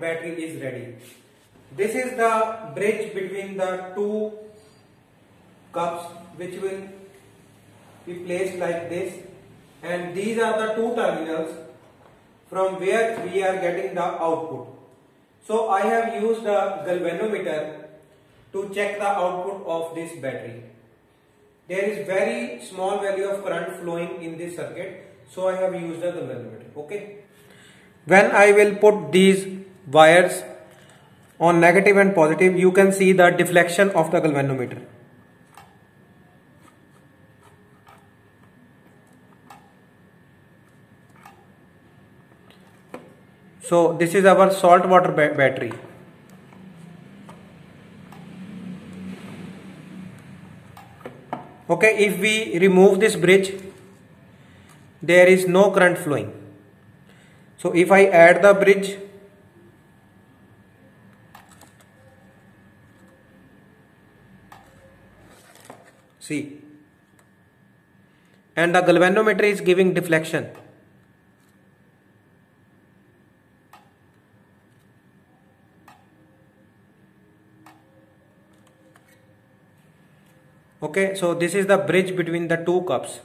battery is ready. This is the bridge between the two cups, which will be placed like this, and these are the two terminals from where we are getting the output. So I have used a galvanometer to check the output of this battery. There is very small value of current flowing in this circuit, so I have used a galvanometer. Okay. When I will put these wires on negative and positive, you can see the deflection of the galvanometer. So this is our salt water battery. Okay, if we remove this bridge, there is no current flowing. So if I add the bridge, see, and the galvanometer is giving deflection. Okay, so this is the bridge between the two cups.